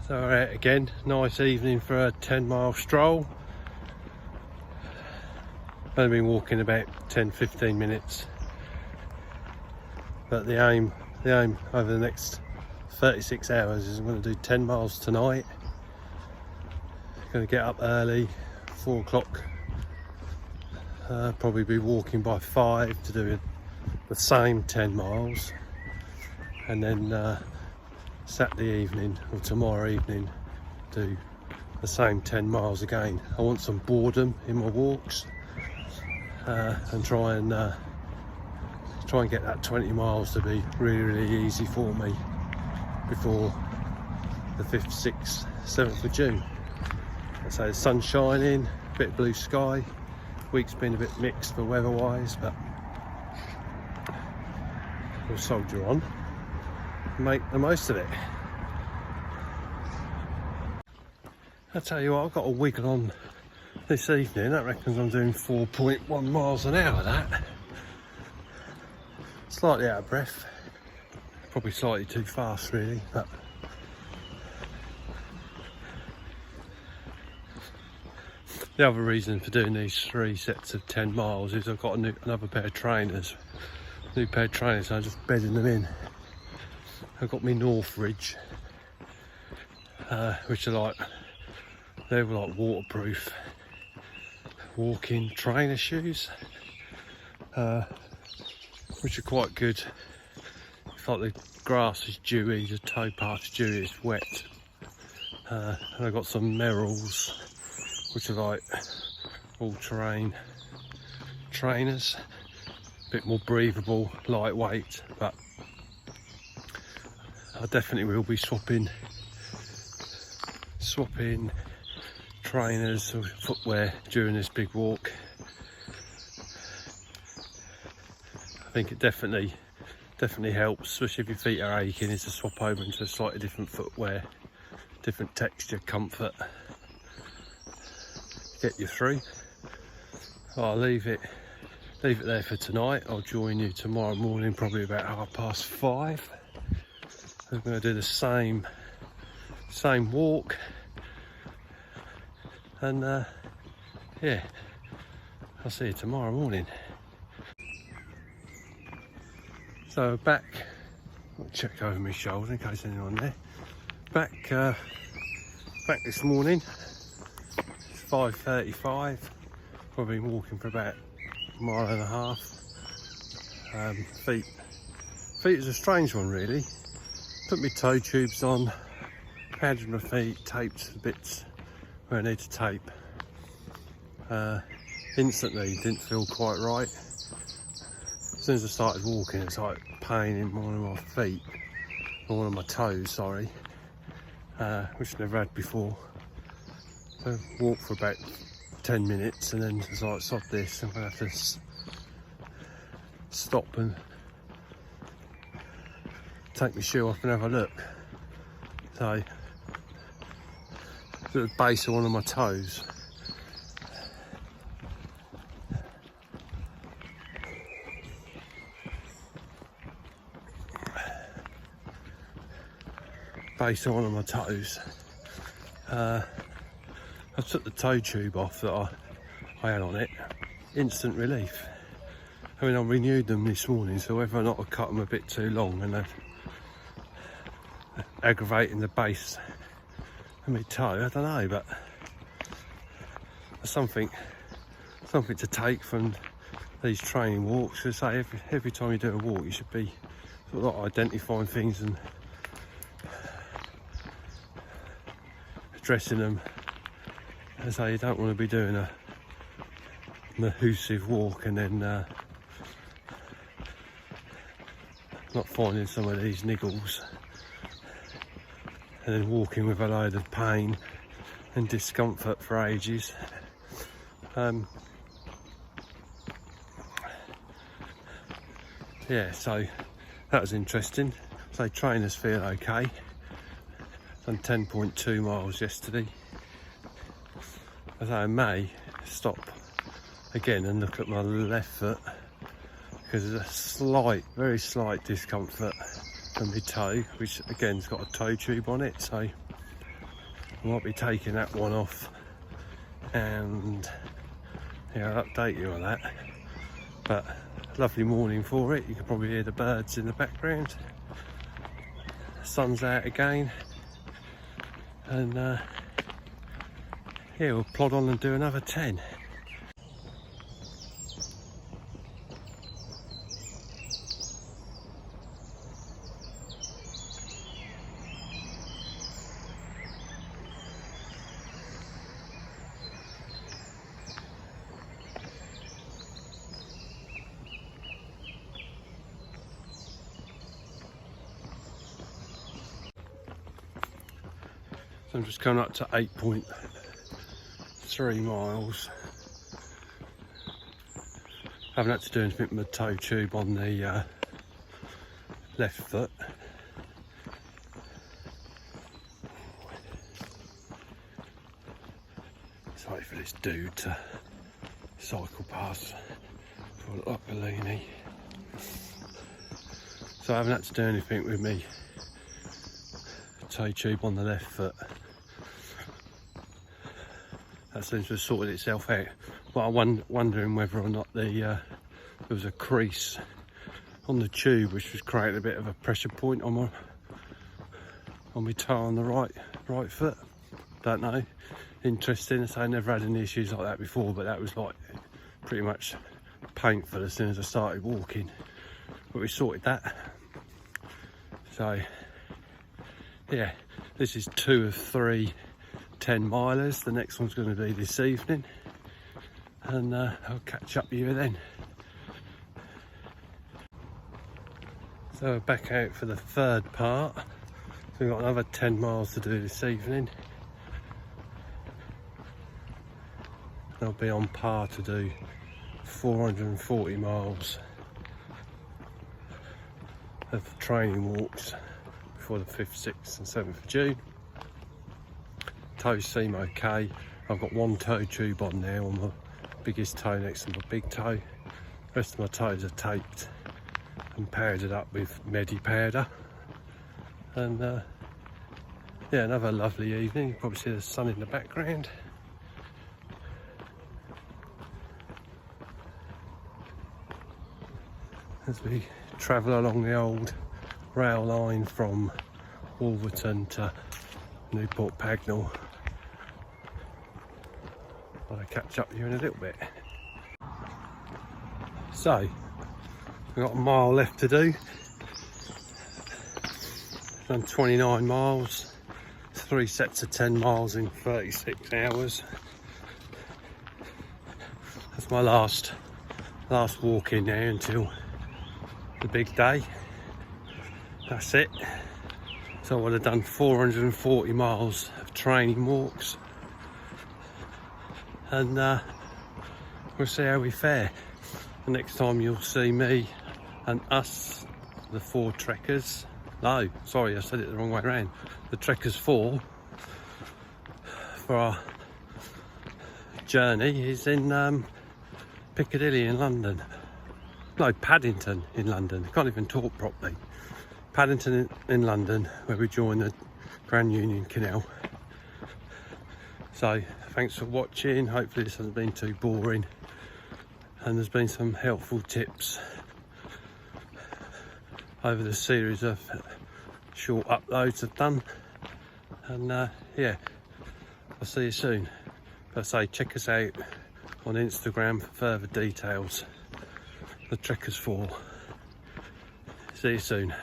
So we're out again, nice evening for a 10-mile stroll. I've only been walking about 10-15 minutes, but the aim over the next 36 hours is I'm going to do 10 miles tonight. Going to get up early, 4 o'clock, probably be walking by 5 to do the same 10 miles, and then Saturday evening or tomorrow evening do the same 10 miles again. I want some boredom in my walks, and try and get that 20 miles to be really easy for me before the 5th, 6th, 7th of June. So the sun's shining, a bit of blue sky. Week's been a bit mixed for weather wise, but we'll soldier on, make the most of it. I tell you what, I've got a wiggle on this evening. That reckons I'm doing 4.1 miles an hour. That slightly out of breath, probably slightly too fast really, but the other reason for doing these 3 sets of 10 miles is I've got another pair of trainers. New pair of trainers, so I'm just bedding them in. I've got my North Ridge, which are they're like waterproof walking trainer shoes, which are quite good. It's like the grass is dewy, the toe part's dewy, it's wet. And I've got some Merrells, which are like all-terrain trainers, a bit more breathable, lightweight, but I definitely will be swapping trainers or footwear during this big walk. I think it definitely helps, especially if your feet are aching, is to swap over into a slightly different footwear, different texture, comfort, get you through. I'll leave it there for tonight. I'll join you tomorrow morning, probably about 5:30. I'm going to do the same walk, and yeah, I'll see you tomorrow morning. So back, I'll check over my shoulder in case anyone there. Back this morning. It's 5:35. Probably been walking for about a mile and a half. Feet is a strange one really. Put my toe tubes on, padded my feet, taped the bits where I need to tape. Instantly didn't feel quite right. As soon as I started walking, it's like pain in one of my feet, or one of my toes, sorry, which I never had before. So I walked for about 10 minutes and then it's like, sod this, I'm gonna have to stop and take my shoe off and have a look. So, at the base of one of my toes. Base of one of my toes. I took the toe tube off that I had on it. Instant relief. I mean, I renewed them this morning, so whether or not I cut them a bit too long and they're aggravating the base of my toe, I don't know, but there's something to take from these training walks. As I say, every time you do a walk, you should be sort of like identifying things and addressing them. As I say, you don't want to be doing a mahoosive walk and then not finding some of these niggles, and then walking with a load of pain and discomfort for ages. Yeah, so that was interesting. So trainers feel okay. Done 10.2 miles yesterday. As I may stop again and look at my left foot, because there's a slight, very slight discomfort from my toe, which again's got a toe tube on it, so I might be taking that one off, and yeah, I'll update you on that. But lovely morning for it. You can probably hear the birds in the background. The sun's out again, and yeah, we'll plod on and do another 10. So I'm just coming up to 8.3 miles. I haven't had to do anything with my toe tube on the left foot. Just wait for this dude to cycle past for a look Bellini. So I haven't had to do anything with me toe tube on the left foot. That seems to have sorted itself out. But I'm wondering whether or not there was a crease on the tube which was creating a bit of a pressure point on my toe on the right foot. Don't know. Interesting. So I never had any issues like that before, but that was like pretty much painful as soon as I started walking. But we sorted that. So yeah, this is 2 of 3 10-milers. The next one's going to be this evening, and I'll catch up with you then. So we're back out for the third part. So we've got another 10 miles to do this evening. I'll be on par to do 440 miles of training walks before the 5th, 6th and 7th of June. Toes seem okay. I've got one toe tube on now on my biggest toe next to my big toe. The rest of my toes are taped and powdered up with Medi powder. And yeah, another lovely evening. You can probably see the sun in the background. As we travel along the old rail line from Wolverton to Newport Pagnell. I'll catch up with you in a little bit. So, we've got a mile left to do. Done 29 miles, 3 sets of 10 miles in 36 hours. That's my last walk in there until the big day. That's it. So I would have done 440 miles of training walks, and we'll see how we fare. The next time you'll see me and us, the 4 trekkers. No, sorry, I said it the wrong way around. The trekkers 4 for our journey is in Piccadilly in London. No, Paddington in London. I can't even talk properly. Paddington in London, where we join the Grand Union Canal. So thanks for watching. Hopefully this hasn't been too boring, and there's been some helpful tips over the series of short uploads I've done. And yeah, I'll see you soon. But I say, check us out on Instagram for further details. The Trekkers 4. See you soon.